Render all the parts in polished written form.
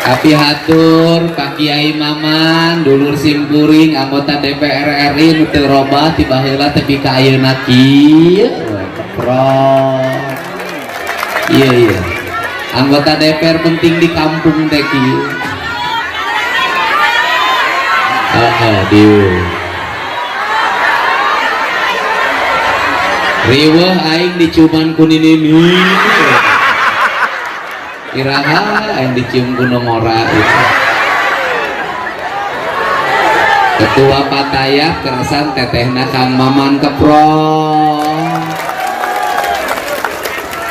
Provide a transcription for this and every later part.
Api hatur Pak Kiai Maman dulur simpuring anggota DPR RI nu teu robah ti baheula tepi ka ayeuna kieu keprot. Iya anggota DPR penting di kampung teh kieu. Dieu riweuh aing dicuman ku nini iraha aing dicium ku nomora itu. Ketua Patayap kerasan tetehna Kang Maman keprong.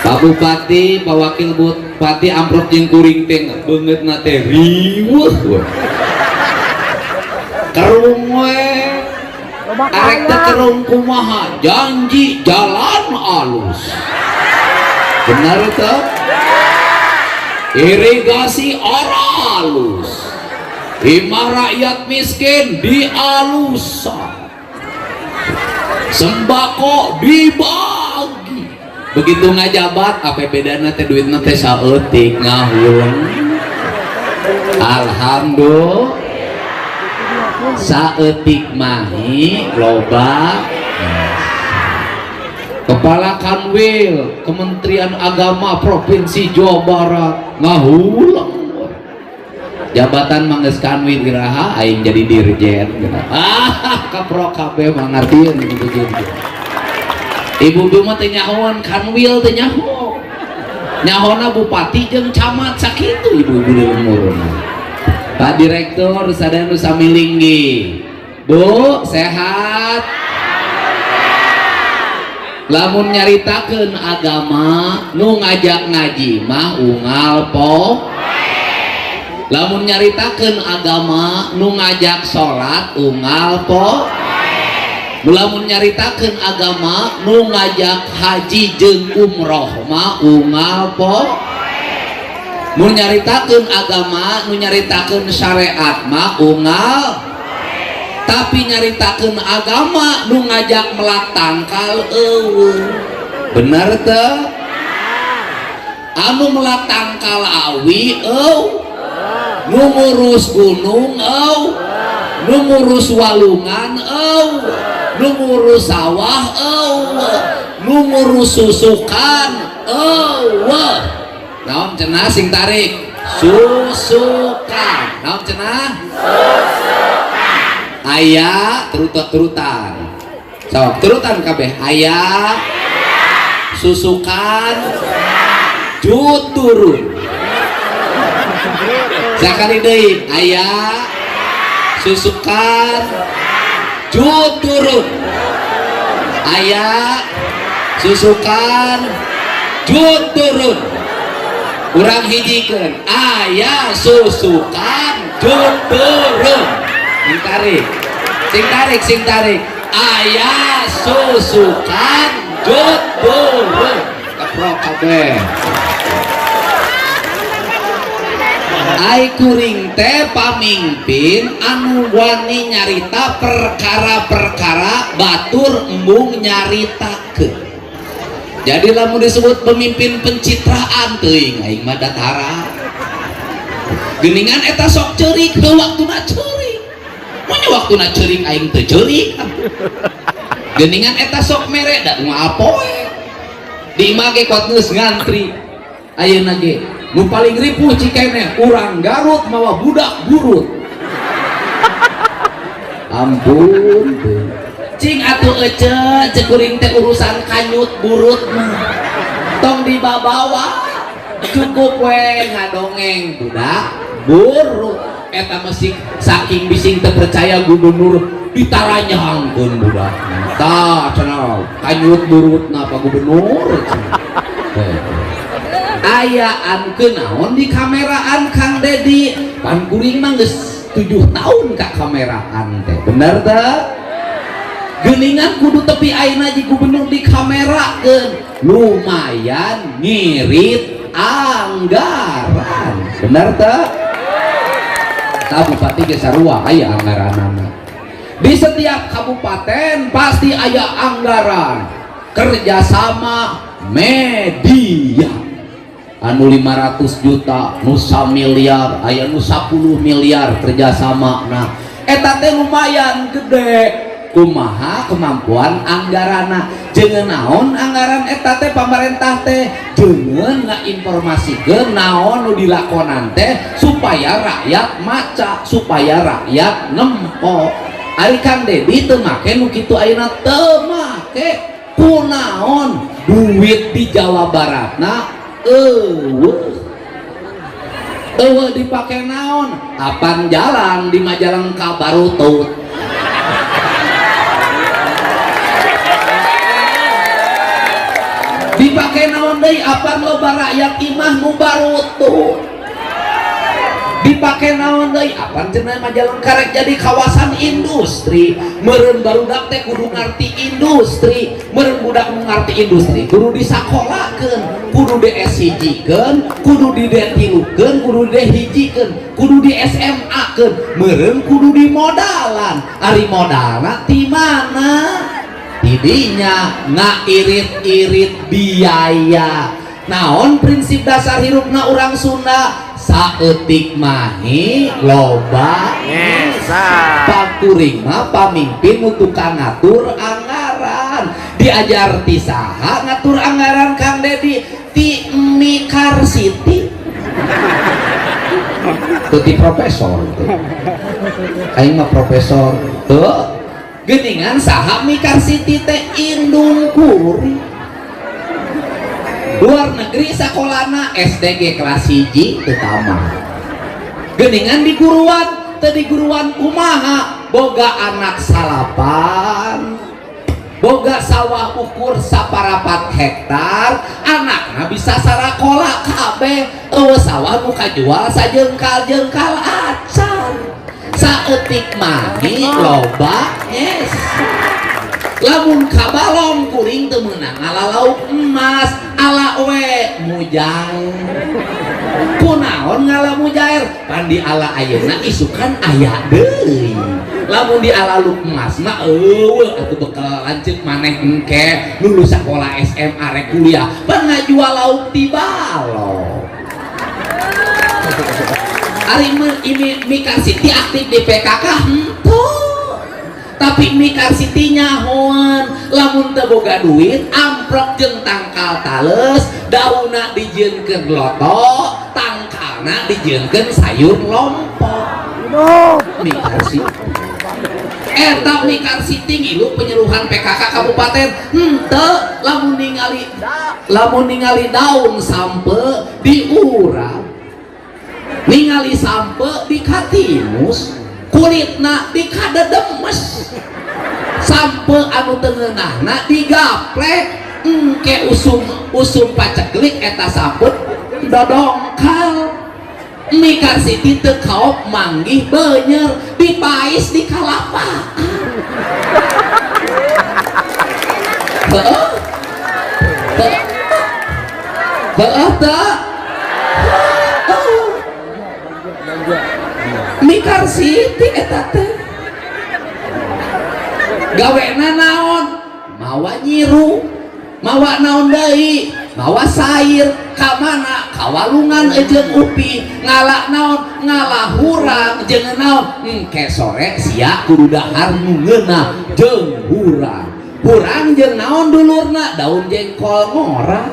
Pak Bupati, Pak Wakil Bupati amprok jeung kuring teh beungeutna teh riweuh kerung we arek teh kerung kumaha janji jalan alus benar itu irigasi alus imah rakyat miskin dialusan sembako dibagi begitu ngajabat apa bedana teh duitna teh saeutik ngahuleng alhamdulillah saeutik mahi loba. Kepala Kanwil Kementerian Agama Provinsi Jawa Barat ngahulang jabatan mangges Kanwil iraha aing jadi dirjen kaprok kabeh mangartieun gitu. Ibu mah teh nyahoan Kanwil teh nyaho nyahona bupati jeung camat sakitu ibu-ibu di umurna. Pak Direktur sadaya sami linggi. Bu sehat. Lamun nyaritakeun agama nu ngajak ngaji mah unggal poe. Lamun nyaritakeun agama nu ngajak salat unggal poe. Lamun nyaritakeun agama nu ngajak haji jeung umroh mah unggal poe. Mun nyaritakeun agama nu nyaritakeun syariat mah unggal. Tapi nyaritakeun agama nu ngajak melak tangkal eueuh bener teu anu melak tangkal awi nu ngurus gunung nu ngurus walungan nu ngurus sawah nu ngurus susukan naon cenah sing tarik susukan naon cenah aya terutan sok terutan kabeh aya susukan jut turun sakali deui aya susukan jut turun aya susukan jut turun urang hijikeun aya susukan jut turun sing tarik aya susukan jut turun keprok kabeh ai kuring teh pamimpin anu wani nyarita perkara-perkara batur embung nyaritakeun. Jadi lamun disebut pemimpin pencitraan teuing aing mah datara geuningan eta sok ceurik heuh waktuna ceurik monya waktuna ceurik aing teu ceurik geuningan eta sok mere da moal apoe di imah ge kuat geus ngantri ayeuna ge nu paling ripuh cikeneh urang Garut mawa budak burut ampun cing atuh ece cekuring teh urusan kanyut burut mah tong dibabawa cukup we ngadongeng budak burut eta masih saking bising teu percaya gubernur ditaranyahangkeun budak tah cenah kanyut burutna Pak Gubernur ayaan kenaon di kameraan Kang Dedi pan kuring mah geus 7 tahun ka kameraan teh bener teh geuningan kudu tepi ayeuna ji gubernur di kamerakeun lumayan ngirit anggaran bener teh tah bupati ge sarua aya anggaranna di setiap kabupaten pasti aya anggaran kerjasama media anu 500 juta nu 1 miliar aya nu 10 miliar kerjasama. Nah eta teh lumayan gede. Kumaha kemampuan anggarana jeung naon anggaran eta teh pamarentah teh jeung ngainformasikeun naon nu dilakonan teh supaya rakyat maca, supaya rakyat nempo. Ari Kang Dedi teu make nu kitu ayeuna teu make. Kunaon duit di Jawa Baratna eueuh dipake naon? Apan jalan di Majalengka Barutut. Dipake naon deui? Apan loba rakyat imah nu Barutut. Dipake naon deui? Apan cenah Majalengka rek jadi kawasan industri. Meureun barudak teh kudu ngarti industri. Meureun budak nu ngarti industri kudu disakolakeun, kudu di-S1-keun, kudu di D3-keun, kudu di-hijikeun, kudu di SMA-keun. Meureun kudu dimodalan. Ari modalna ti mana? Didinya ngairit-irit biaya. Naon prinsip dasar hirupna urang Sunda? Saeutik mahi loba ngesa. Pakuring mah pamimpin nu tukang ngatur anggaran. Diajar ti saha ngatur anggaran Kang Dedi? Ti Mikar Siti. Teu ti profesor teh. Aing mah profesor teu. Geuningan saha Mikar Siti teh indung kuri. Luar negeri sakolana SDG kelas 1 teu tamat. Geuningan di guruan, teu di guruan kumaha? Boga anak salapan, boga sawah ukur 1/4 hektar, anakna bisa sarakola kabeh. Eueuh sawah nu kajual sajengkal-jengkal acan. Saeutik mahi loba yes. Lamun kabalong kuring teu meunang ala lauk emas, ala we mujair. Kunaon ngala mujair? Pan di ala ayeuna isukan aya deui. Lamun di ala lauk emas mah eueuh atuh bekal lanceuk maneh engke lulus sakola SMA rek kuliah, pan ngajual lauk ti balong. Ari ini Mikar Siti aktif di PKK henteu. Tapi Mikar Siti nyahoan lamun teu boga duit amprok jeung tangkal tales, daunna dijieunkeun loto, tangkalna dijieunkeun sayur lompong. Mikar Siti eta Mikar Siti ngilu penyeluhan PKK kabupaten henteu. Lamun ningali daun sampe diurang, ningali sampe dikatimus, kulitna dikadedemes, sampe anu teungeunahna digaplek, engke usum paceklik eta sampe dodongkal. Mikar Siti teu kaop manggih beunyer, dipais di kalapakan. Mikar Siti eta teh gawena naon? Mawa nyiru, mawa naon deui? Mawa sair. Ka mana? Ka walungan jeung upi. Ngala naon? Ngala hurang jeung naon? Engke sore sia kudu dahar nu ngeunah jeung hurang. Hurang jeung naon dulurna? Daun jengkol ngora.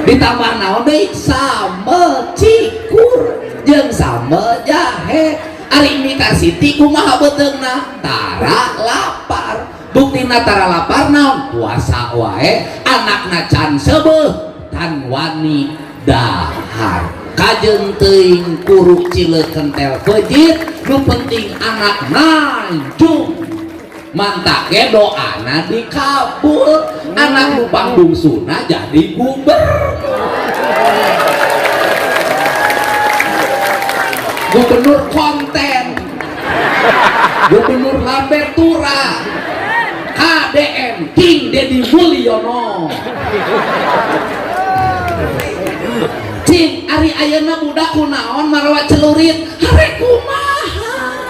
Ditambah naon deui? Sambel cikur jeung sambel jahe. Ari Mikar Siti kumaha beteungna? Tara lapar. Buktina tara lapar naon? Puasa wae, anakna can seubeuh tan wani dahar. Kajeng teuing kuruk cileuk kentel pejit, nu penting anak nanjung. Mantap ge doana dikabul, anak nu pangbungsuna jadi gubernur konten, gubernur Lambertura, KDM King Deddy Mulyono. Cing ari ayeuna budak kunaon marowa celurit, hare kumaha?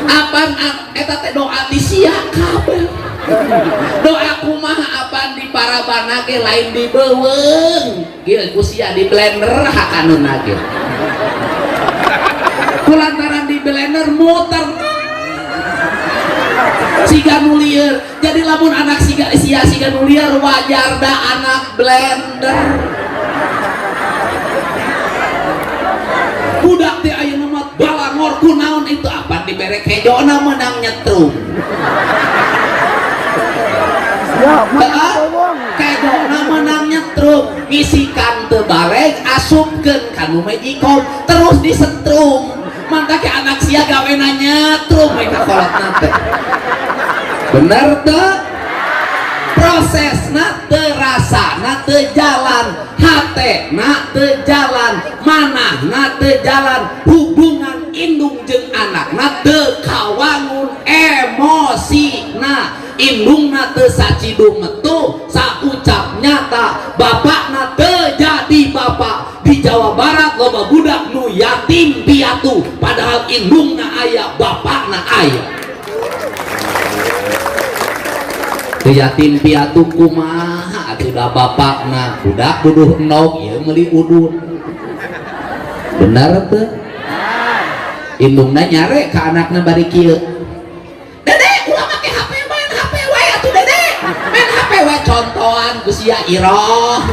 Apan eta teh doa ti sia kabeh. Doa kumaha apan parabana ge lain dibeuweung kieu kusia di blender hakanuna ge kulantaran di blender muter siga nu lieur jadi lamun anak siga nu lieur wajar da anak blender budak teh ayeuna mah balangor kunaon itu apa dibere kejona menang nyetrum kejona menang nyetrum isikan teu balik asupkeun kanu mejikom terus disetrum mangka ke anak sia gawena nyetrum mereka kolotna teh bener teu prosesna teu rasana teu jalan hatena teu jalan manahna teu jalan hubungan indung jeung anakna teu kawangun emosina indungna teu sacidung metu saucap nyata bapakna teu jadi bapak di Jawa Barat loba budak nu yatim piatu padahal indungna aya bapakna aya yatim piatu kumaha atuh da bapakna budak duduh endog ieu meuli udun bener teu indungna nyare ka anakna bari kieu dede ulah make HP main HP we atuh dede main HP we contohan ku sia iroh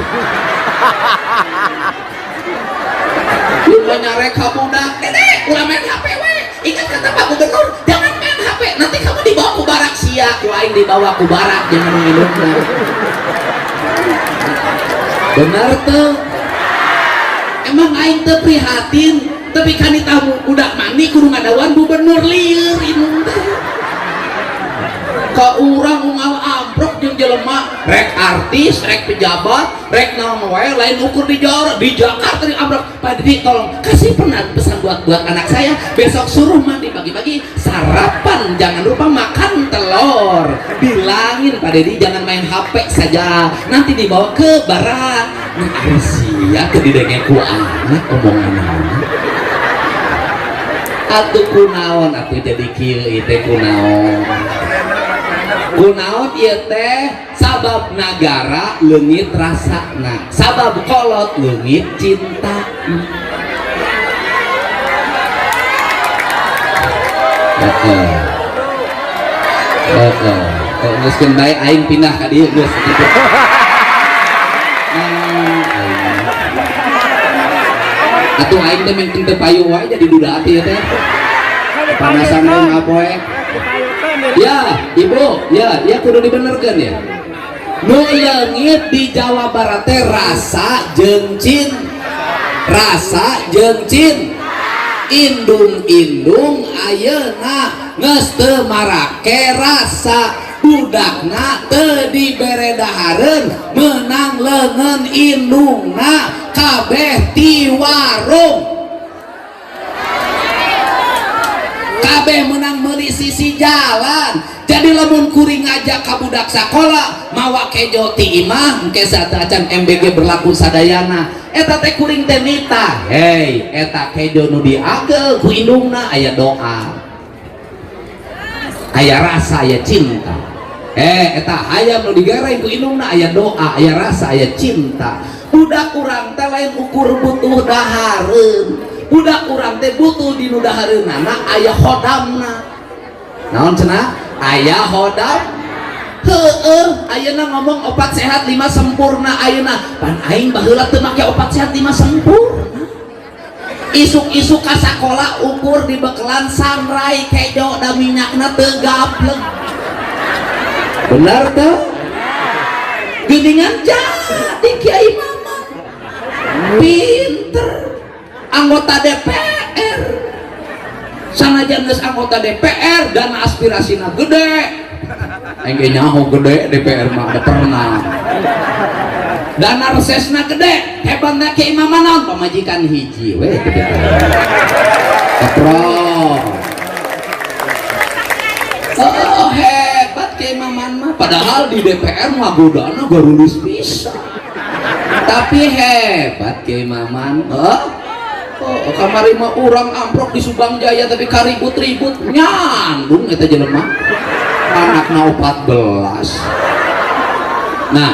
lu nyare ka budak dede ulah main HP we ingat kata Pak Gubernur jangan main HP nanti kamu dibawa ku barak sia ku aing dibawa ku barak jangan ngilungna bener tuh emang aing teu prihatin tapi kan tamu budak mani kudu ngadawan gubernur lieur indung teh ka urang unggal amprok jeung jelema rek artis rek pejabat rek naon wae lain ukur di Jakarta di amprok Pak Didi tolong kasih pesan buat anak saya besok suruh mandi pagi-pagi sarapan jangan lupa makan telur bilangin Pak Didi jangan main HP saja nanti dibawa ke barat nah sia teu didenge ku anak omongan atuh kunaon atuh jadi kieu teh kunaon kunaon ieu teh sabab nagara leungit rasana sabab kolot leungit cinta geus keun bae aing pindah ka dieu geus kitu atuh aing teh mung teu payu wae jadi duda ati teh panasan deui ngapoe ya ibu ya kudu dibenerkeun ya nu leungit di Jawa Barat teh rasa jeung indung-indung ayeuna geus teu marake rasa budakna teu dibere dahareun meunang leungeun indungna kabeh ti warung kabeh menang meuli sisi jalan jadi lamun kuring ngajak ka budak sakola mawa kejo ti imah engke satacan MBG berlaku sadayana eta teh kuring teh nita hei eta kejo nu diagel ku indungna aya doa aya rasa aya cinta eta hayam nu digareng ku indungna aya doa aya rasa aya cinta budak urang teh lain ukur butuh dahareun budak urang teh butuh di nu dahareunana aya hodamna naon cenah aya hodam heueuh ayeuna ngomong opat sehat 5 sempurna ayeuna pan aing baheula teu make opat sehat 5 sempurna isuk-isuk ka sakola ukur di bekelan sangrai kejo da minyakna teu gaplek bener teu geuningan jadi kiai mama pinter anggota DPR sanajan geus anggota DPR dan aspirasina gede engge nyaho gede DPR mah ada pernah dana resesna gede hebatna Kiai Mama naon pamajikan hiji we gede kapro hebat Kiai Mama mah padahal di DPR mah godana garulus pisan tapi hebat Kiai Maman kamari mah urang amprok di Subang Jaya tapi karibut-ribut nyandung eta jelema anakna 14 nah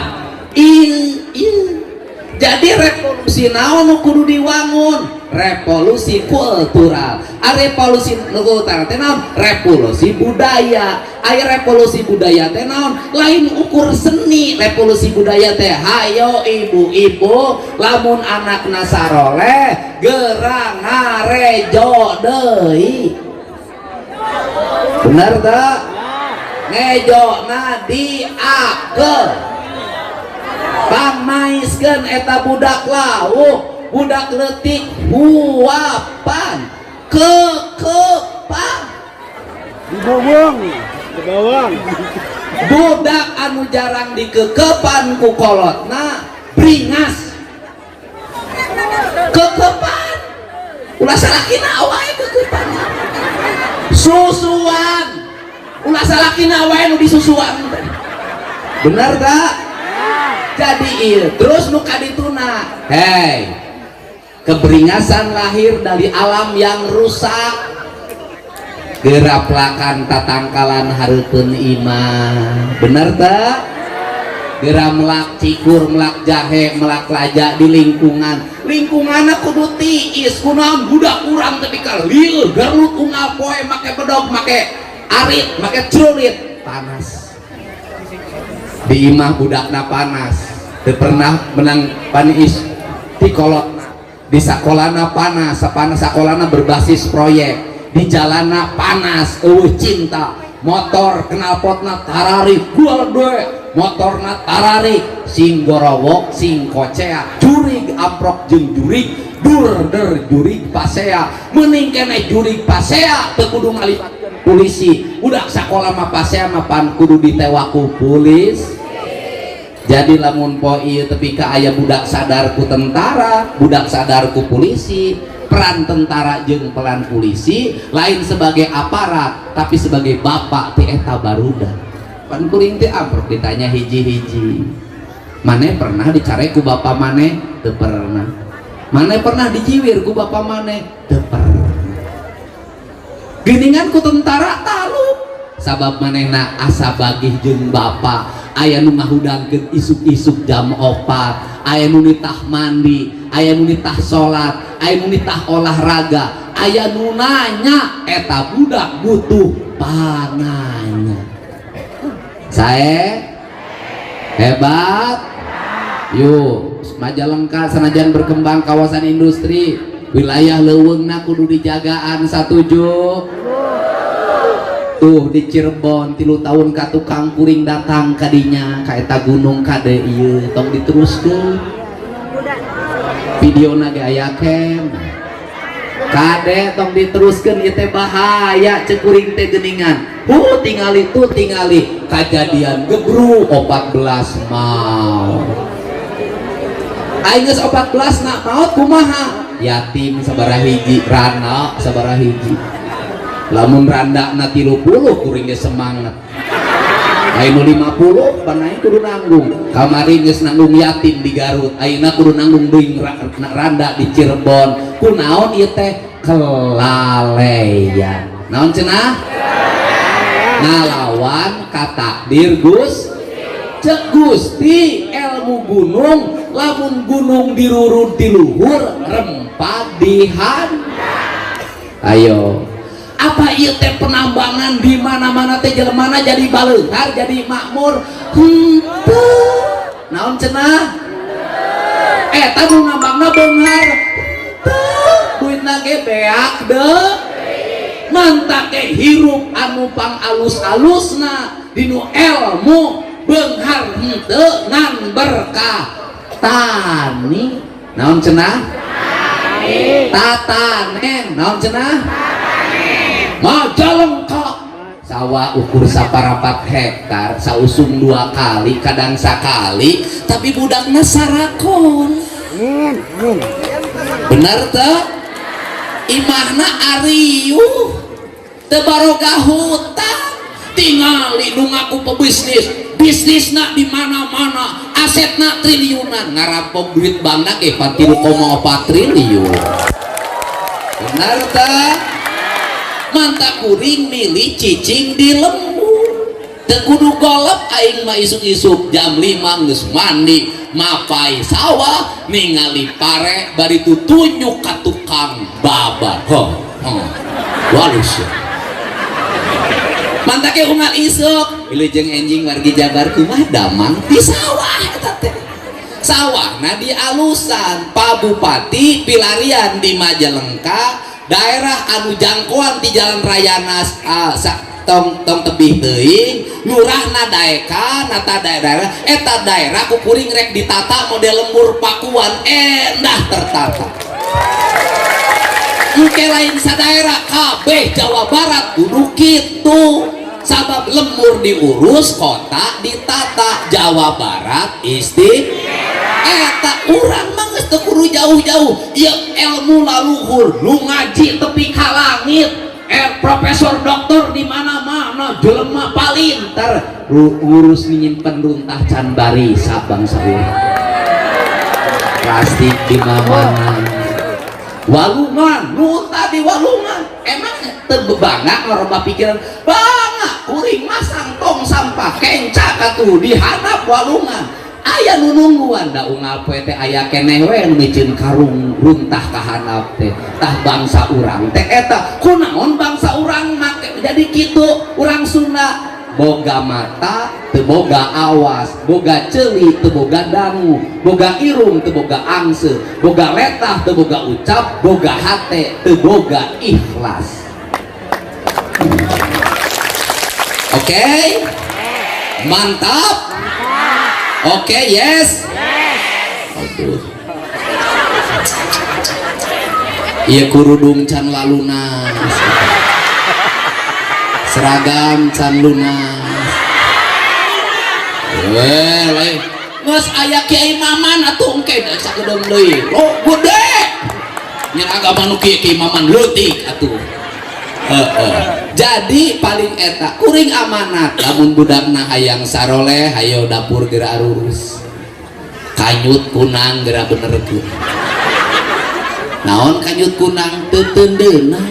Jadi revolusi naon nu kudu diwangun? Revolusi kultural. Revolusi kultural teh naon? Revolusi budaya. Revolusi budaya teh naon? Lain ukur seni. Revolusi budaya teh hayo ibu-ibu lamun anakna saroleh gerang ngarejo deui. Bener tak? Ngejona diakeun pamaiskeun eta budak lawuh, budak leutik huapan kekepan dibawang budak anu jarang dikekepan ku kolotna bringas kekepan ulah salakina wae kekepan susuan ulah salakina wae nu disusuan bener tak? Jadi ieu terus nu kadituna hei keberingasan lahir dari alam yang rusak geraplakan tatangkalan hareupeun iman bener tak? Gera melak cikur melak jahe melak laja di lingkunganna kudu tiis kunaon budak urang teh kalil garut unggal poe make bedog make arit make celurit panas di imah budakna panas teu pernah menang panis di kolotna di sakolana panas sapanas sakolana berbasis proyek di jalanna panas cinta motor knalpotna tarari gual doe motorna tarari sing gorowok sing kocea jurig amprok jeung jurig durder jurig pasea meuning keneh jurig pasea teu kudu ngalibatkeun polisi budak sakola mah pasea mah pan kudu ditewak ku pulis. Jadi lamun po ieu tepi ka aya budak sadar ku tentara budak sadar ku polisi peran tentara jeung peran polisi lain sebagai aparat tapi sebagai bapak ti eta barudak pan kuring teh amprok ditanya hiji-hiji maneh pernah dicare ku bapak maneh teu pernah maneh pernah dijiwir ku bapak maneh teu pernah geuningan ku tentara taluk sabab manehna asa bagih jeung bapak aya nu ngahudangkeun isuk-isuk jam 4 aya nu nitah mandi aya nu nitah salat aya nu nitah olahraga aya nu nanya eta budak butuh pananya sae hebat yuk Majalengka sanajan berkembang kawasan industri wilayah leuweungna kudu dijagaan satuju tuh di Cirebon 3 tahun ka tukang kuring datang kadinya ka eta gunung kade ieu tong diteruskeun videona ge aya kem kade tong diteruskeun ieu teh bahaya ceuk kuring teh geuningan tingali tuh tingali kajadian gebru 14 maut aing geus 14 na maut kumaha yatim sabaraha hiji rana sabaraha hiji lamun randa na 30 kuring geus semangat ayeuna 50 panae kudu nanggung kamari geus nanggung yatim di Garut ayeuna kudu nanggung deui randa di Cirebon kunaon ieu teh kelaleyan naon cenah ngalawan ka takdir cek Gusti ilmu gunung lamun gunung dirurun di luhur rempad di handap ayo apa ieu teh penambangan di mana-mana teh jelemana jadi baleunghar jadi makmur henteu naon cenah eta nu nambangna beunghar henteu duitna ge beak deui mantap ke hirup anu pang alus-alusna dinu ilmu beunghar henteu ngan berkah tani naon cenah tatanen naon cenah Majalengka sawah ukur saparapat hektar sausum 2 kali kadang sekali tapi budakna sarakon bener teh imahna ariuh teu barogah hutang tingali nu ngaku pebisnis bisnisna di mana-mana asetna triliunan ngarampok duit bankna ge 3,4 triliun bener teh mantap kuring milih cicing di lembur teu kudu golep aing mah isuk-isuk jam 5 geus mandi mapai sawah ningali pare bari tunjuk ka tukang babat walus mantake umat isuk wilujeng enjing wargi Jabar kumaha damang di sawah eta teh sawahna di alusan Pak Bupati pilarian di Majalengka daerah anu jangkauan di jalan raya tong tebih teuing lurahna daeka nata daerah eta daerah kukuring rek ditata model lembur pakuan endah tertata engke lain sadaerah kabeh Jawa Barat kudu kitu sabab lembur diurus kota ditata Jawa Barat eta urang mah geus teu kudu jauh-jauh ieu ilmu laluhur nu ngaji tepi ka langit profesor doktor di mana-mana jelema palintar urus nyimpen runtah can bari sabang saurang plastik di mana walungan nuta di walungan emang teu bebangga ngaroba pikiran bangga kuring masang tong sampah kenca katuh di handap walungan aya nu nungguan da unggal poe teh aya keneh we nu micin karung runtah ka handap teh tah bangsa urang teh eta kunaon bangsa urang make jadi kitu urang Sunda boga mata teu boga awas boga ceuli teu boga dangu boga irung teu boga angse boga letah teu boga ucap boga hate teu boga ikhlas oke mantap oke yes aduh ieu kurudung can lalunas seragam can lunas weh geus aya Kiai Maman atuh engke sakedeung deui oh gede nya agama nu Kiai Maman leutik atuh jadi paling eta kuring amanat lamun budakna hayang saroleh hayo dapur geura arurus kanyut kunang geura benerkeun naon kanyut kunang teu teundeunna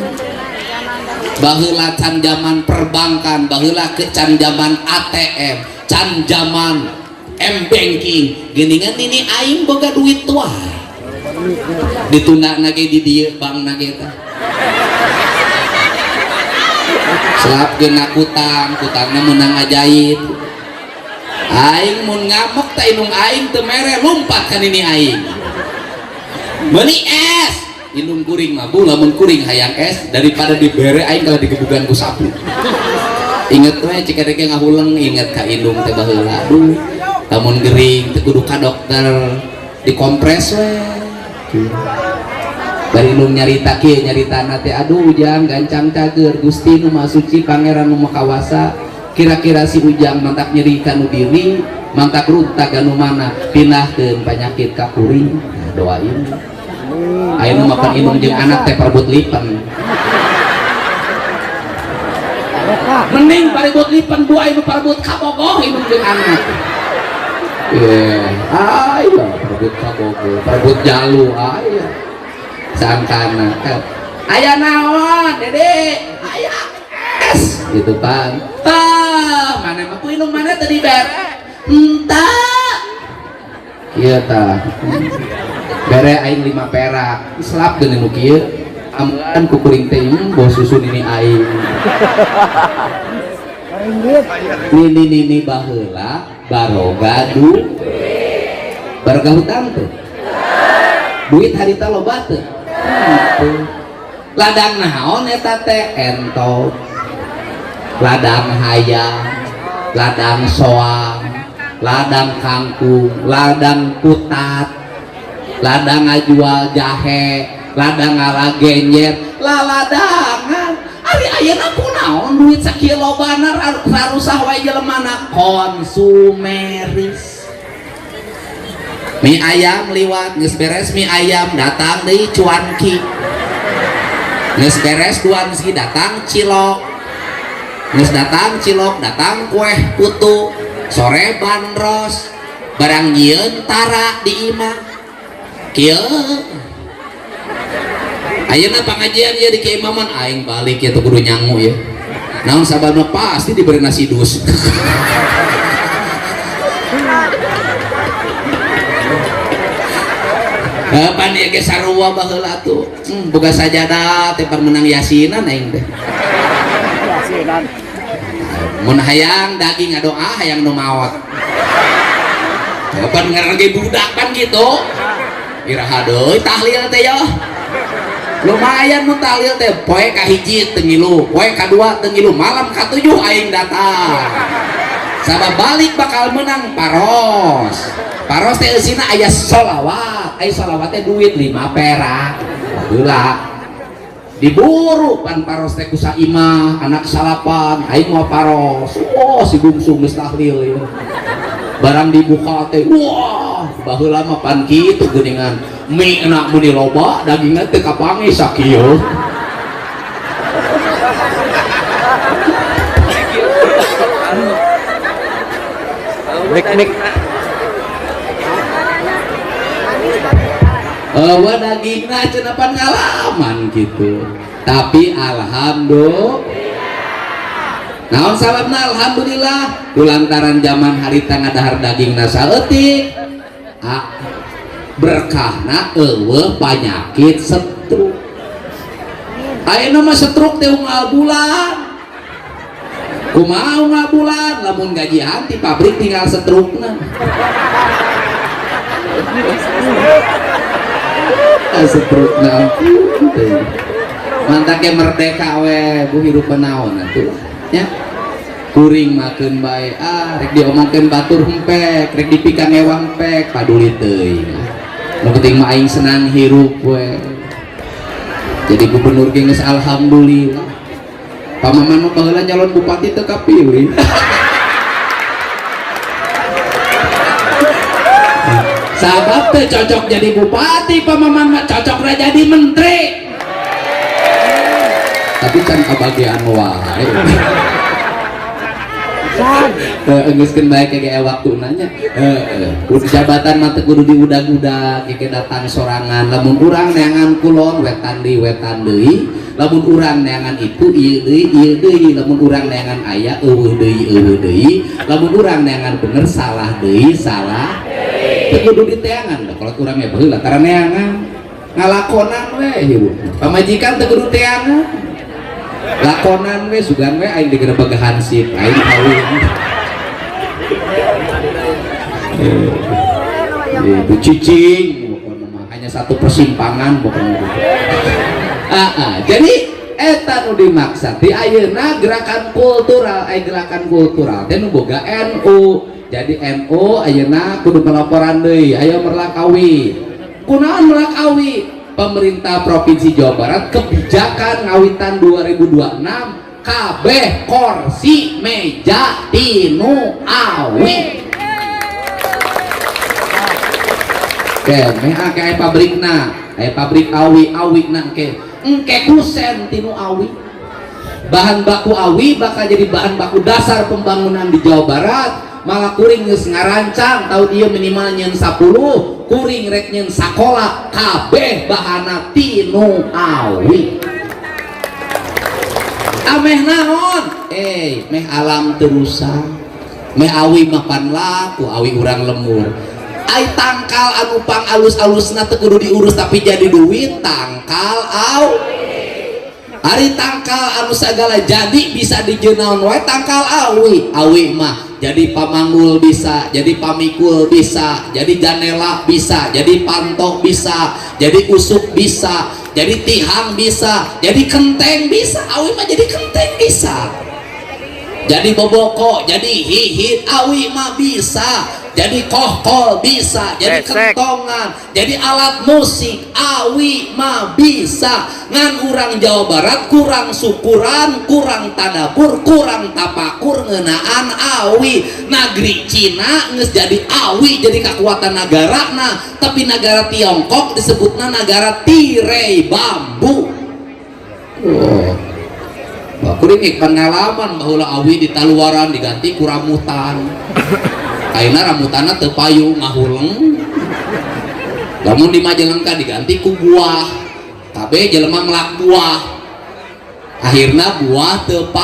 baheula can zaman perbankan baheula ke can zaman ATM can zaman M-banking geuningan ini aing boga duit wae ditungana ge di dieu bankna ge teh selap geuna kutangna menang ajaib aing mun ngamek teh indung aing teu mere lompat ka nini aing meuni es indung kuring mah lamun kuring hayang es daripada dibere aing kalau digebugan ku sapu inget we cik adeke ngahuleng inget ka indung teh baheula aduh lamun gering teh kudu ka dokter dikompres we bari nu nyarita kieu nyaritana teh aduh Ujang gancang cager Gusti nu Maha Suci Pangeran nu Maha Kawasa kira-kira si Ujang mantak nyeri ka nu diri mantak runtah ka nu mana pinahkeun panyakit ka kuring doain ayeuna makan inung jeung anak teh perebut lipen mending perebut lipen dua anu perebut kabogoh inung jeung anak ayo perebut kabogoh perebut jalu ayo sangkana aya naon dede aya es gitu kan mana mah ku inung mana tadi bere entah iya tah bere aing 5 perak selap geus nu kieu amungan ku kuring teh bos susun ini aing nini baheula baroga barga hutang teh duit harita loba teh ladang naon eta teh entot ladang hayam ladang soang ladang kangkung ladang putat ladang ngajual jahe ladang ngalagenyer laladangan ari ayeuna kunaon duit sakieu lobana rarusah wae jelemana konsumeris mie ayam liwat geus beres mie ayam datang deui cuanki geus beres cuanki datang cilok geus datang cilok datang kue putu sore bandros barang nyieun tara di imah kieu ayeuna pangajian ieu di Kiai Maman aing balik ya teu kudu nyangu ya naon sababna pasti diberi nasi dus. Pan ieu ge sarua baheula tuh. Boga sajadah teh menang yasinan aing teh. Yasinan. Mun hayang daging ngadoa hayang nu maot. Pan ngarege budak pan gitu. Iraha deui tahlil teh ya. Lumayan nu tahlil teh poe kahiji teu ngilu, poe kadua teu ngilu, malam katujuh aing datang. Sabab balik bakal menang paros. Paros teh eusina aya sholawat. Aya sholawat teh duit 5 perak. Baheula. Diburu pan paros teh ku saimah, anak salapan, aing mau paros. Oh si bungsung geus tahlil ieu. Barang dibuka teh wah, baheula mah pan kitu geuningan. Mie enak muni loba, dagingnya teu kapangi sakieu. Nek wah dagingna cenah pan ngalaman gitu. Tapi alhamdulillah. Naon sababna alhamdulillah? Kulantaran zaman harita ngadahar dagingna saeutik. Berkahna eueuh panyakit stroke. Ayeuna mah stroke teh unggal bulan. Kumaha unggal bulan lamun gajian ti pabrik tinggal stroke-na. Stroke-na mantap ke merdeka we bu hirup naon atuh nya. Kuring makeun bae rek diomongkeun batur hempek, rek dipikang ewang pek paduli teuing. Nu penting mah aing senang hirup we. Jadi gubernur ge geus alhamdulillah. Pamaman mah baheula nyalon bupati teu kapilih. Sabab teh cocok jadi bupati, pamaman mah cocok jadi menteri. Tapi can kabagian wae. Enggeuskeun bae kege waktu nanya. Kudu jabatan mah teu kudu diudag-udag, kege datang sorangan. Lamun urang neangan kulon wetan deui, lamun urang neangan itu ieu deui, lamun urang neangan aya eueuh deui, lamun urang neangan bener salah deui, salah. Teu kudu diteangan da kalau urang mah baheula tara neangan. Ngalakonan we hirup. Pamajikan teu kudu teangan. Lakonan we sugan we aing digerebeg hansip aing kawin. Itu cicing hanya satu persimpangan pokoknya. Jadi eta nu dimaksud di ayeuna gerakan kultural teh nu boga NU. Jadi NU ayeuna kudu melaporan deui aya merlakawi. Kunaon merlakawi? Pemerintah Provinsi Jawa Barat kebijakan ngawitan 2026 kabeh kursi meja tinu awi. Meh aya pabrikna, aya pabrik awi-awina engke kusen tinu awi. Bahan baku awi bakal jadi bahan baku dasar pembangunan di Jawa Barat. Malah kuring geus ngarancang tahun ieu minimal nyeun 10, kuring rek nyeun sakola kabeh bahana tinu awi. Ameh naon? Meh alam terusan. Meh awi mapan laku, awi urang lemur. Ai tangkal anu pang alus-alusna teu kudu diurus tapi jadi duit, tangkal awi. Ari tangkal anu sagala jadi bisa dijenaon wae tangkal awi. Awi mah jadi pamanggul bisa, jadi pamikul bisa, jadi janela bisa, jadi pantok bisa, jadi usuk bisa, jadi tihang bisa, jadi kenteng bisa. Awi mah jadi kenteng bisa, jadi boboko, jadi hihit. Awi mah bisa, jadi kohkol bisa, jadi kentongan, jadi alat musik. Awi mah bisa. Ngan urang Jawa Barat kurang syukuran, kurang tadabur, kurang tapakur ngeunaan awi. Negeri Cina geus jadi awi, jadi kekuatan negara. Nah, tapi negara Tiongkok disebutna negara tirai bambu. Kuring pengalaman baheula awi di taluaran diganti ku ramutan. Ayeuna ramutanna teu payu ngahuleng. Lamun di Majalengka diganti ku buah. Kabeh jelema melak buah. Akhirna buah teu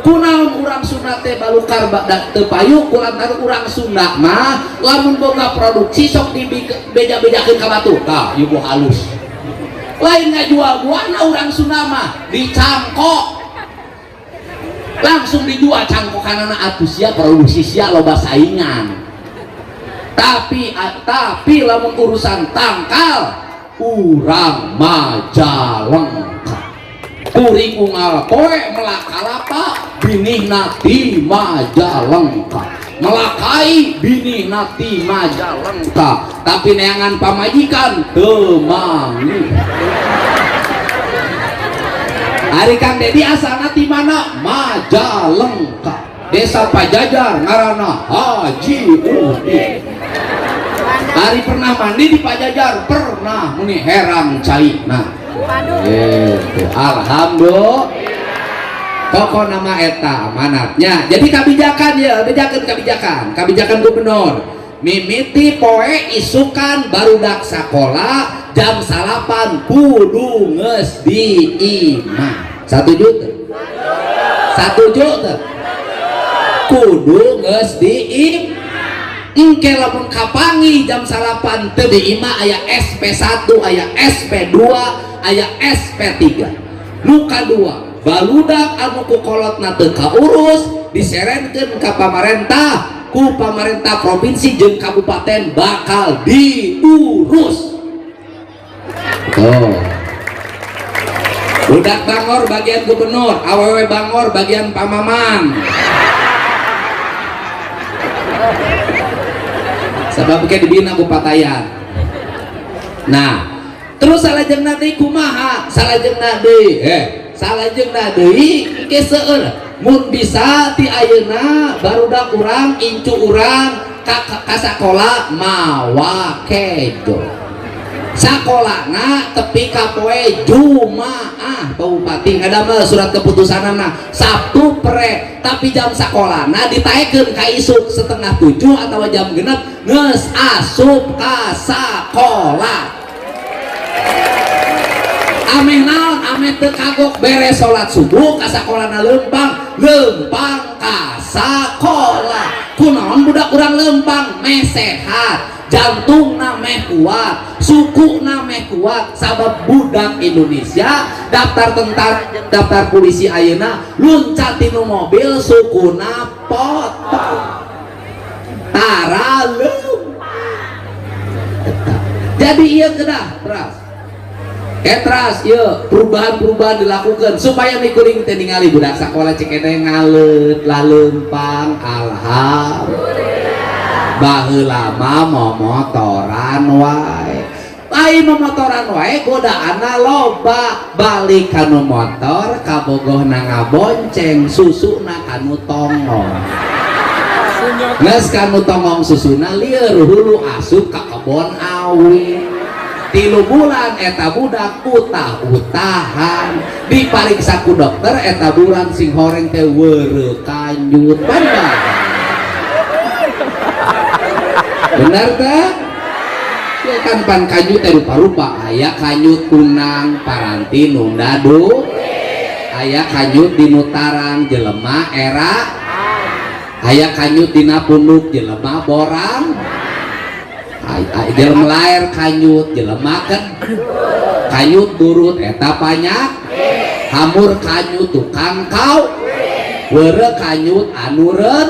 kunaon urang Sunda teh balukar teu payu kulantaran urang Sunda mah lamun boga produksi sok dibeja-bejakeun ka batu tah ieu halus lain ngajual buahna urang Sunda mah dicangkok langsung dijual cangkokanana atuh sia produksi sia loba saingan tapi lamun urusan tangkal urang Majalengka kuring unggal poe melakalapa binihna ti Majalengka melakai binihna ti Majalengka tapi neangan pamajikan teu mangi Ari Kang Dedi asalna ti mana Majalengka desa Pajajar ngaranna Haji Udin Ari pernah mandi di Pajajar pernah muni herang caina gitu alhamdulillah pokok nama eta amanatnya jadi kebijakan ya kebijakan gubernur mimiti poe isukan barudak sakola jam 8 kudu geus diimah 1 juta kudu geus diimah engke lamun kapangi jam 8 teu diimah aya SP1 aya SP2 aya SP3 nu kadua baludak anu ku kolotna teu kaurus diserenkeun ka pamarentah ku pamarentah provinsi jeung kabupaten bakal diurus budak Bangor bagian gubernur awewe Bangor bagian pamaman sebab ke dibina bupatayan nah terus salajengna deui kumaha salajengna deui ke seueur mun bisa ti ayeuna barudak urang incu urang ka sakola mawa kejo sakolana tepi ka poe Jumaah Bupati ngadamel surat keputusanana Sabtu pre tapi jam sakolana ditaekeun ka isuk 6:30 atau jam 6 geus asup ka sakola ameh naon ameh teu kagok beres salat subuh ka sakolana lempang ka sakola kunaon budak urang lempang meh sehat jantungna meh kuat sukuna meh kuat sabab budak Indonesia daftar tentara daftar polisi ayeuna luncat tinu mobil sukuna potong tara lempang jadi ieu kedah teras ieu perubahan dilakukan supaya mikuring teh ningali budak sakola cekene ngalet lalempang alhamdulillah baheula mah momotoran wae lain momotoran wae godaanna loba balik kanu motor kabogohna ngabonceng susuna kanu tongong geus kanu tongong susuna lieur hulu asup ka kebon awi 3 bulan eta budak utah-utahan dipariksa ku dokter eta bulan sing horeng teh weureu kanjut bandar benar teh ya kan pan kanjut teh rupa-rupa aya kanjut kunang paranti nu dadu aya kanjut di nutarang jelema era aya kanjut dina punduk jelema borang jelema lair kanyut jelema kanyut burut eta panyak hamur kanyut tukang kau weureu kanyut anureun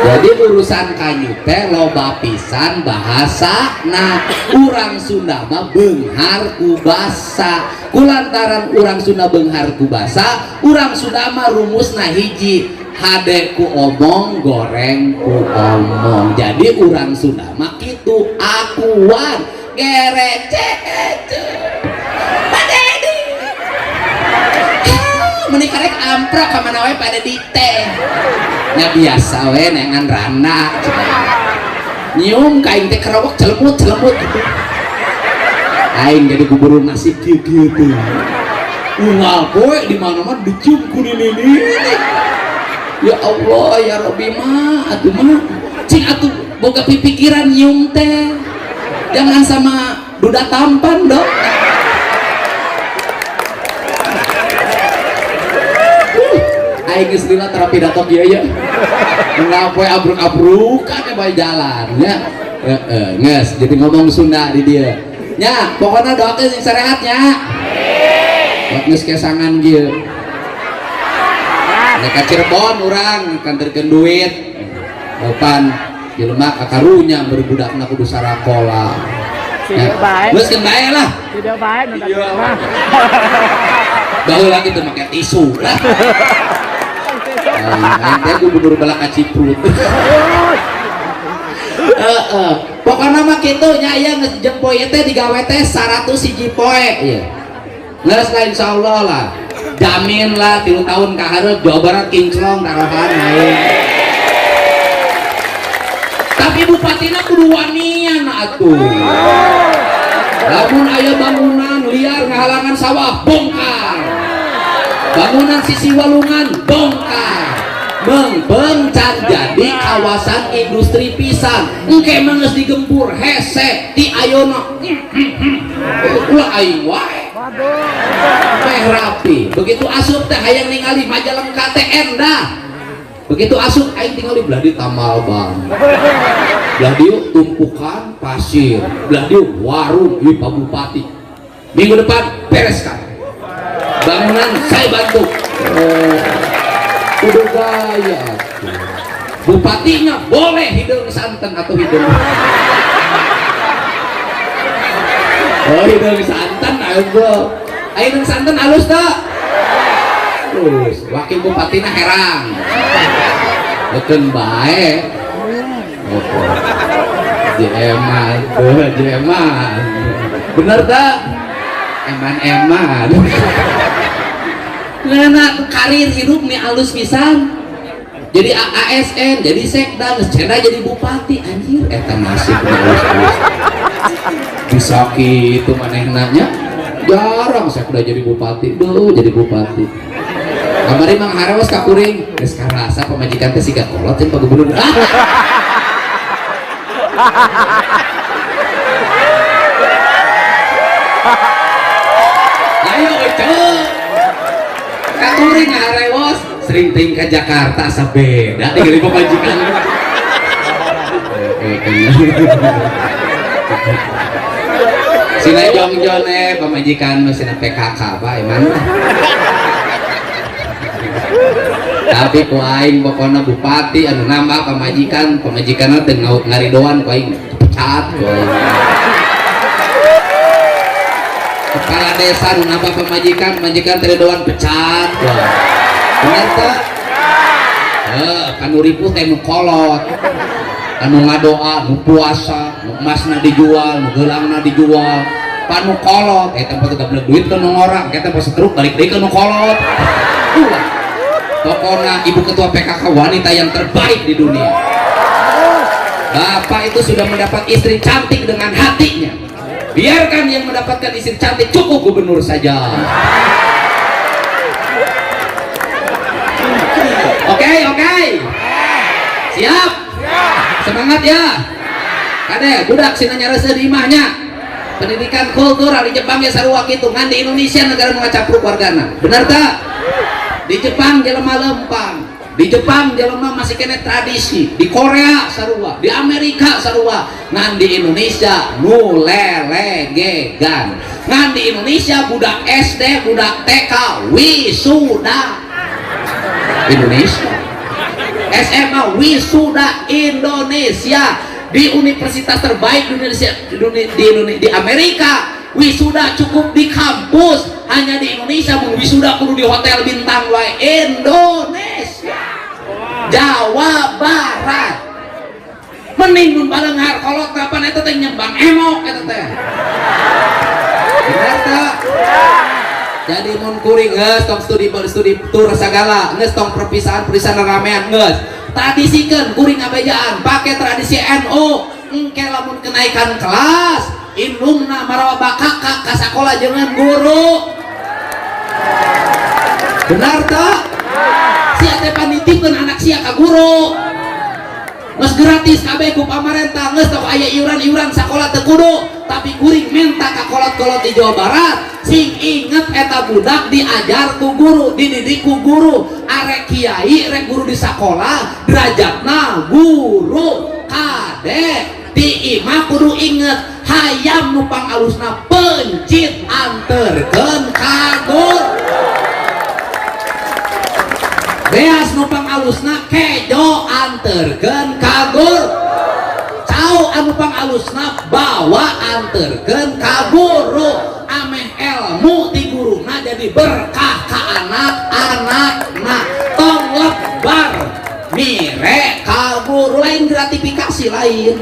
jadi urusan kanyut teh loba pisan bahasa nah urang Sunda mah beunghar ku basa kulantaran urang Sunda beunghar ku basa urang Sunda mah rumusna hiji hade ku omong goreng ku omong jadi urang Sunda mah kitu akuan gerece Pak Dedi meni karek amprok ka mana wae Pak Dedi teh nya biasa we nengan rana nyium kain teh kerawak celemut gitu aing jadi gubernur nasib kieu teh unggal poe di mana-mana dicium ku nini ya Allah ya Rabbi mah atuh mah cing atuh boga pikiran nyium teh jangan sama duda tampan dong aing geus lila terapi pidato kieu ya. Ngapoe abruk-abrukan bae jalan nya. Nges jadi ngomong Sunda di dia. Nya, pokoknya doakeun sing sarehat nya. Buat geus kesangan kieu. Nek Cirebon urang kanterkeun duit. Depan jelema kakarunya berbudakna kudu sarakola. Tidak baik. Geus keun bae lah. Tidak baik nu mah. Baheula kitu make tisu lah. Aing teh gubernur bala ka Ciprut. Pokoknya mah kitu nya ieu geus jeung poe teh digawe teh 101 poe ieu. Geus lah insyaallah lah. Jamin lah 3 tahun ka hareup Jawa Barat kinclong darahan aing. Tapi bupatina kudu wanian atuh. Lamun aya bangunan liar ngahalangan sawah bongkar. Bangunan sisi walungan bongkar. Mengpeng can jadi kawasan industri pisan. Engke mah geus digempur hese ti ayeuna. Ulah aing wae. Teh rapi. Begitu asup teh hayang ningali Majalengka teh endah. Begitu asup aing tinggali belah di Tamalbang. Belah dieu tumpukan pasir. Belah dieu warung di Pak Bupati. Minggu depan bereskan. Bangunan saya bantu. Udah gaya. Bupatinya boleh hidung santen atau hidung. Oh hidung santen ayo. Hidung santen halus tak? Terus wakil bupatinya herang. Betul baik. Jeman, jeman. Bener tak? Eman-eman. Ngena karir hidup nih halus pisan. Jadi ASN, jadi sekda, cenda jadi bupati anjir. Eta nasib halus-halus. Bisa gitu manehnanya. Jarang sekda jadi bupati. Duh, jadi bupati. Kamari mang harawas ka kuring. Geus karasa pamajikan teh siga kolot jeung Pak Gubernur. Ayo ceuh. Ka kuring harawas sering teuing ka Jakarta asa beda ningali pamajikan. Sina jongjon pamajikan meusina PKK bae mana. Tapi ku aing pokona bupati anu nambah pamajikanna teu ngaridoan ku aing pecat ku aing. Kepala desa anu nambah pamajikan teu ridoan pecat ku aing. Bener teu? Kanu ripuh teh nu kolot. Anu ngadoa, nu puasa, nu emasna dijual, nu geulangna dijual. Panu kolot, eta teh gablek duit ke nu ngorang, eta pas setruk balik deui ke nu kolot. Pokoknya ibu ketua PKK wanita yang terbaik di dunia. Bapak itu sudah mendapat istri cantik dengan hatinya. Biarkan yang mendapatkan istri cantik cukup gubernur saja. Oke. Siap? Semangat ya. Kade budak sinanya rasa di imahnya. Pendidikan kultural di Jepang ya sarua kitu ngan di Indonesia negara mengacapruk wargana. Benar tak? Di Jepang jelema lempang, di Jepang jelema masih kena tradisi, di Korea sarua, di Amerika sarua, ngan di Indonesia nu lelegegan, ngan di Indonesia budak SD, budak TK wisuda Indonesia, SMA wisuda Indonesia, di universitas terbaik di Indonesia, di Amerika wisuda cukup di kampus. Hanya di Indonesia mun wisuda kudu di hotel bintang wae. Indonesia, Jawa Barat, mending mun balenghar kolot kapan eta teh nyembang emok eta teh. Bener teh? Jadi mun kuring geus tong studi tur sagala, geus tong perpisahan ramean geus. Tradisikeun kuring abejaan pake tradisi NU. Engke lamun kenaikan kelas, indungna marawa bakak ka sakola jeung guru. Benar tak? Sia teh panitipkeun anak sia ka guru. Nges gratis kabeh ku pamarentah, nges tong aya iuran-iuran sakola teu kudu, tapi kuring menta ka kolot-kolot di Jawa Barat sing inget eta budak diajar ku guru, dididik ku guru, arek kiai rek guru di sakola derajatna guru kade di imah kudu inget hayam numpang alusna pencit anterkeun ka guru, beas numpang alusna kejo anterkeun ka guru, cau anu pang alusna bawa anterkeun ka guru, ameh ilmu ti guruna jadi berkah ka anak-anakna, tong lebar mire ka guru, lain gratifikasi lain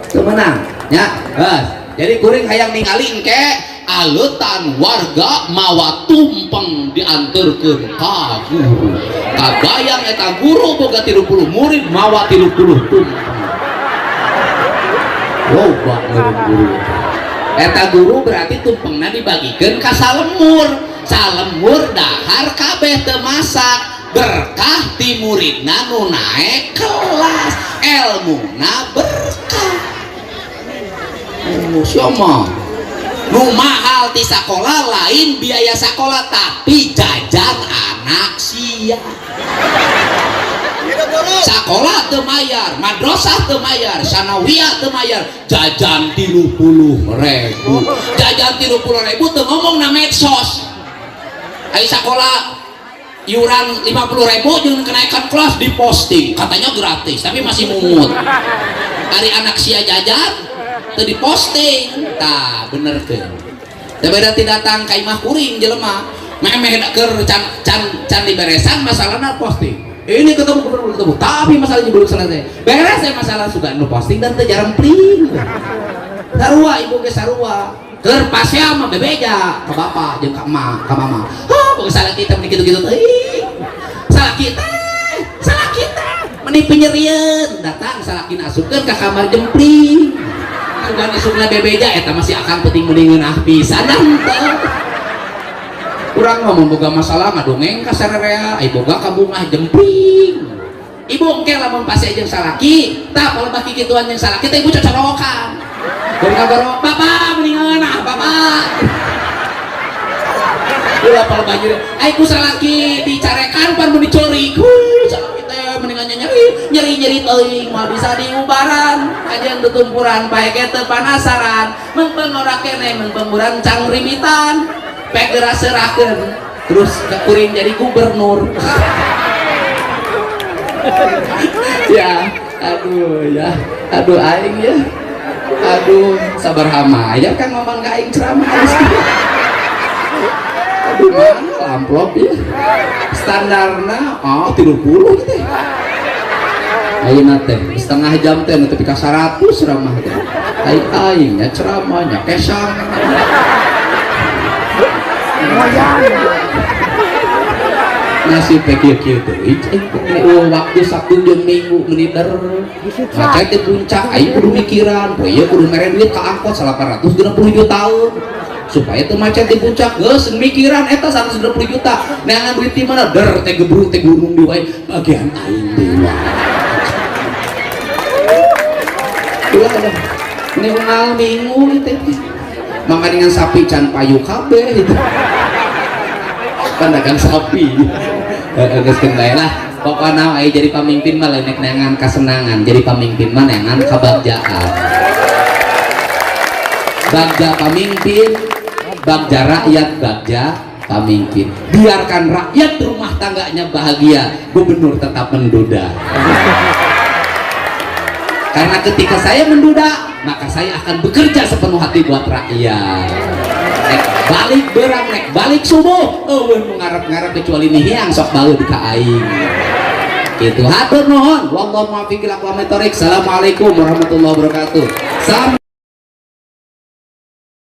temenang ya. Jadi kuring hayang ningali engke alutan warga mawa tumpeng dianterkeun ka guru, kabayang eta guru boga 30 murid mawa 30 tumpeng. Loba guru eta guru berarti tumpengna dibagikeun ka salemur, salemur dahar kabeh teu masak, berkah ti muridna nu naek kelas, elmuna berkah. Siapa nu mahal ti sakola lain biaya sakola tapi jajan anak sia. Sakola teu mayar, madrasah teu mayar, sanawiyah teu mayar, jajan 30.000, jajan 30.000 teu ngomong na medsos. Ai sakola iuran 50.000 jeung kenaikan kelas diposting katanya gratis tapi masih mungut. Hari anak sia jajan teu diposting, tah bener teu. Da beda ti datang ka imah kuring jelema, memeh keur can diberesan masalahna posting. Ini ketemu tapi masalahnya belum selesai. Beres ya masalah suka nu posting dan teu jarempling. Sarua ibu ge sarua. Keur pasea mah bebeja ka bapa jeung ka emak, ka mama. Boga salah kita meni kitu-kitu teuing. Salah kita. Meni penyerieun datang salakina asupkeun ka kamar jempling. Sugan isukna bebeja eta masih akan penting mendingan pisan teu. Urang mah boga masalah ngadongeng ka sarerea, ai boga ka bungah jempling. Ibu engke lamun pasea jeung salaki, tah palebah kikituan jeung salaki teh ibu cocorokan. Keur kagoro, "Bapak mendingan bapak." Ulah palebah jeung ai ku salaki dicarekan pan mun dicori. Salaki teh mendingan nyeri teuing mah bisa diubaran ajeun tutumpuran pae ge teu panasaran mun pengora keneh mun penguran cang rimitan pek geura-seurakeun terus kuring jadi gubernur. Ya aduh aing ya aduh sabar hama ya kan ngomong ka aing ceramah aduh mah amplop ya standarna 30 gitu. Ayeuna teh setengah jam teh nepi ka 100 ceramah teh. Aing nya ceramahnya kesang. Nasib teh kieu-kieu teuing waktu Sabtu jeung Minggu meniter. Maka teh puncak aing kudu mikiran, poe ieu kudu mere duit ka angkot 860 juta tahun. Supaya teu macet di puncak geus mikiran eta 120 juta. Neangan duit di mana? Der teh gebruk teh gunung di wae bagian aing deui. Ini mengal minggu gitu maka dengan sapi can payu kabeh gitu kan dagang sapi geus kendai lah pokoknya ayo jadi pamimpin mah lain neangan kasenangan, jadi pamimpin mah neangan kabagjaan, bagja pamimpin, bagja rakyat, bagja pamimpin. Biarkan rakyat rumah tangganya bahagia, gubernur tetap menduda. Karena ketika saya menduda, maka saya akan bekerja sepenuh hati buat rakyat. Nek balik berang, nek balik subuh, mengarap-ngarap kecuali nih yang sok baut ka aing. Gitu. Hatur nuhun. Wallahu muwaffiq ila aqwamit thoriq. Assalamualaikum warahmatullahi wabarakatuh.